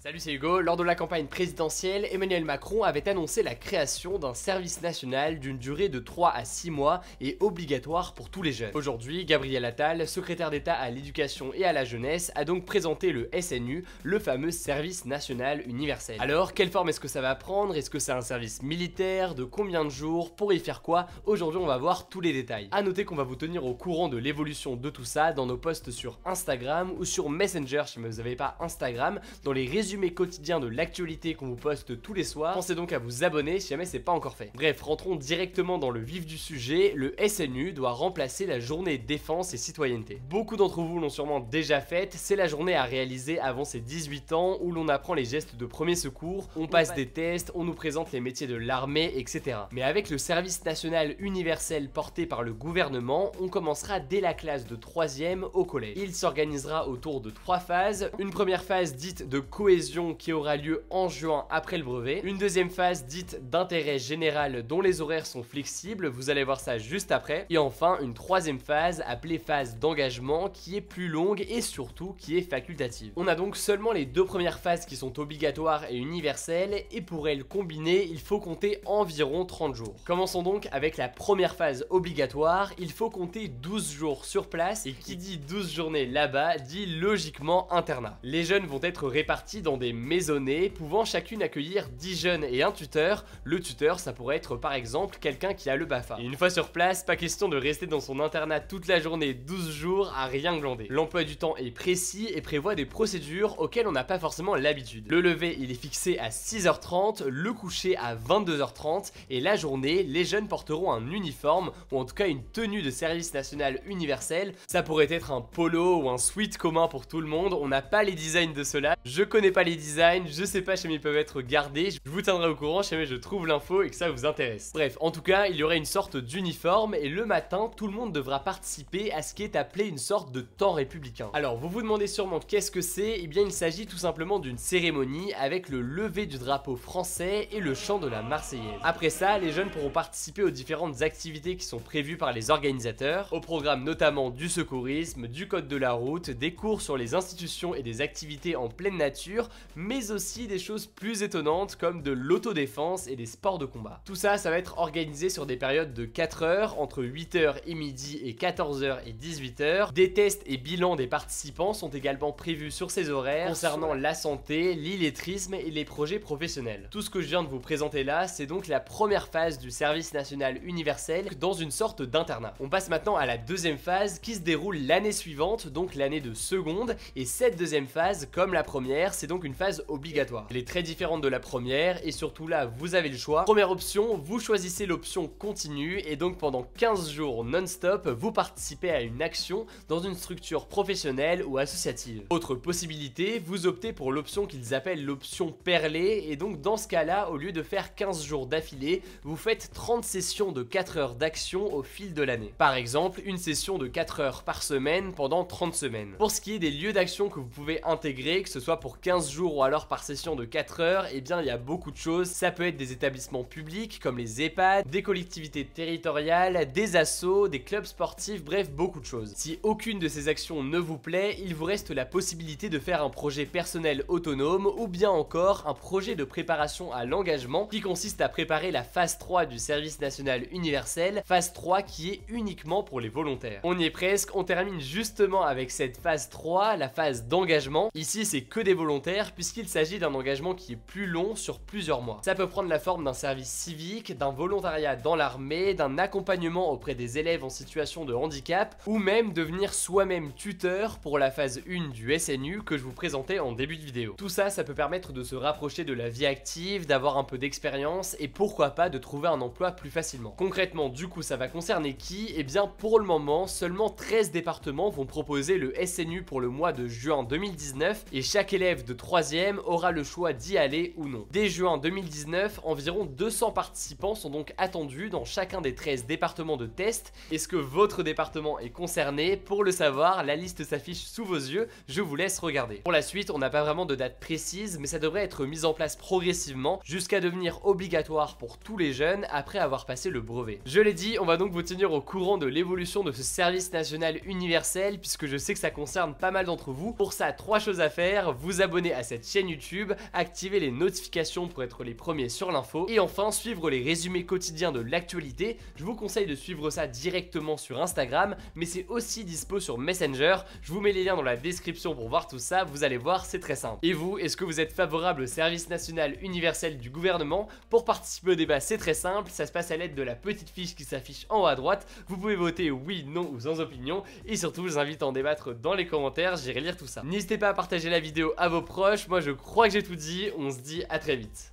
Salut, c'est Hugo. Lors de la campagne présidentielle, Emmanuel Macron avait annoncé la création d'un service national d'une durée de 3 à 6 mois et obligatoire pour tous les jeunes. Aujourd'hui, Gabriel Attal, secrétaire d'État à l'éducation et à la jeunesse, a donc présenté le SNU, le fameux service national universel. Alors, quelle forme est-ce que ça va prendre? Est-ce que c'est un service militaire? De combien de jours? Pour y faire quoi? Aujourd'hui, on va voir tous les détails. A noter qu'on va vous tenir au courant de l'évolution de tout ça dans nos posts sur Instagram ou sur Messenger si vous n'avez pas Instagram, dans les résumés quotidiens de l'actualité qu'on vous poste tous les soirs. Pensez donc à vous abonner si jamais c'est pas encore fait. Bref, rentrons directement dans le vif du sujet. Le SNU doit remplacer la journée défense et citoyenneté. Beaucoup d'entre vous l'ont sûrement déjà faite. C'est la journée à réaliser avant ses 18 ans où l'on apprend les gestes de premier secours, on passe des tests, on nous présente les métiers de l'armée, etc. Mais avec le service national universel porté par le gouvernement, on commencera dès la classe de 3e au collège. Il s'organisera autour de 3 phases. Une première phase dite de cohésion qui aura lieu en juin après le brevet. Une deuxième phase dite d'intérêt général dont les horaires sont flexibles, vous allez voir ça juste après. Et enfin une troisième phase appelée phase d'engagement qui est plus longue et surtout qui est facultative. On a donc seulement les deux premières phases qui sont obligatoires et universelles et pour elles combinées il faut compter environ 30 jours. Commençons donc avec la première phase obligatoire, il faut compter 12 jours sur place et qui dit 12 journées là-bas dit logiquement internat. Les jeunes vont être répartis dans des maisonnées pouvant chacune accueillir 10 jeunes et un tuteur. Le tuteur ça pourrait être par exemple quelqu'un qui a le BAFA. Et une fois sur place, pas question de rester dans son internat toute la journée 12 jours à rien glander. L'emploi du temps est précis et prévoit des procédures auxquelles on n'a pas forcément l'habitude. Le lever il est fixé à 6h30, le coucher à 22h30 et la journée les jeunes porteront un uniforme ou en tout cas une tenue de service national universel. Ça pourrait être un polo ou un sweat commun pour tout le monde, on n'a pas les designs de cela. Je connais pas les designs, je sais pas chez ils peuvent être gardés, je vous tiendrai au courant si jamais je trouve l'info et que ça vous intéresse. Bref, en tout cas, il y aurait une sorte d'uniforme et le matin, tout le monde devra participer à ce qui est appelé une sorte de temps républicain. Alors, vous vous demandez sûrement qu'est-ce que c'est? Eh bien, il s'agit tout simplement d'une cérémonie avec le lever du drapeau français et le chant de la Marseillaise. Après ça, les jeunes pourront participer aux différentes activités qui sont prévues par les organisateurs, au programme notamment du secourisme, du code de la route, des cours sur les institutions et des activités en pleine nature, mais aussi des choses plus étonnantes comme de l'autodéfense et des sports de combat. Tout ça, ça va être organisé sur des périodes de 4 heures, entre 8h et midi et 14h et 18h. Des tests et bilans des participants sont également prévus sur ces horaires concernant la santé, l'illettrisme et les projets professionnels. Tout ce que je viens de vous présenter là, c'est donc la première phase du service national universel dans une sorte d'internat. On passe maintenant à la deuxième phase qui se déroule l'année suivante, donc l'année de seconde, et cette deuxième phase, comme la première, c'est donc une phase obligatoire. Elle est très différente de la première et surtout là vous avez le choix. Première option, vous choisissez l'option continue et donc pendant 15 jours non-stop vous participez à une action dans une structure professionnelle ou associative. Autre possibilité, vous optez pour l'option qu'ils appellent l'option perlée et donc dans ce cas là au lieu de faire 15 jours d'affilée vous faites 30 sessions de 4 heures d'action au fil de l'année. Par exemple une session de 4 heures par semaine pendant 30 semaines. Pour ce qui est des lieux d'action que vous pouvez intégrer, que ce soit pour 15 jours ou alors par session de 4 heures, eh bien il y a beaucoup de choses. Ça peut être des établissements publics comme les EHPAD, des collectivités territoriales, des assos, des clubs sportifs, bref beaucoup de choses. Si aucune de ces actions ne vous plaît, il vous reste la possibilité de faire un projet personnel autonome ou bien encore un projet de préparation à l'engagement qui consiste à préparer la phase 3 du service national universel, phase 3 qui est uniquement pour les volontaires. On y est presque, on termine justement avec cette phase 3, la phase d'engagement. Ici c'est que des volontaires puisqu'il s'agit d'un engagement qui est plus long sur plusieurs mois. Ça peut prendre la forme d'un service civique, d'un volontariat dans l'armée, d'un accompagnement auprès des élèves en situation de handicap ou même devenir soi-même tuteur pour la phase 1 du SNU que je vous présentais en début de vidéo. Tout ça, ça peut permettre de se rapprocher de la vie active, d'avoir un peu d'expérience et pourquoi pas de trouver un emploi plus facilement. Concrètement, du coup, ça va concerner qui? Eh bien, pour le moment, seulement 13 départements vont proposer le SNU pour le mois de juin 2019 et chaque élève de 3e aura le choix d'y aller ou non. Dès juin 2019, environ 200 participants sont donc attendus dans chacun des 13 départements de test. Est-ce que votre département est concerné? Pour le savoir, la liste s'affiche sous vos yeux, je vous laisse regarder. Pour la suite, on n'a pas vraiment de date précise, mais ça devrait être mis en place progressivement jusqu'à devenir obligatoire pour tous les jeunes après avoir passé le brevet. Je l'ai dit, on va donc vous tenir au courant de l'évolution de ce service national universel puisque je sais que ça concerne pas mal d'entre vous. Pour ça, 3 choses à faire: vous abonner à cette chaîne YouTube, activer les notifications pour être les premiers sur l'info et enfin suivre les résumés quotidiens de l'actualité. Je vous conseille de suivre ça directement sur Instagram, mais c'est aussi dispo sur Messenger. Je vous mets les liens dans la description pour voir tout ça, vous allez voir, c'est très simple. Et vous, est-ce que vous êtes favorable au service national universel du gouvernement? Pour participer au débat, c'est très simple, ça se passe à l'aide de la petite fiche qui s'affiche en haut à droite. Vous pouvez voter oui, non ou sans opinion, et surtout je vous invite à en débattre dans les commentaires, j'irai lire tout ça. N'hésitez pas à partager la vidéo à vos proches, moi je crois que j'ai tout dit, on se dit à très vite.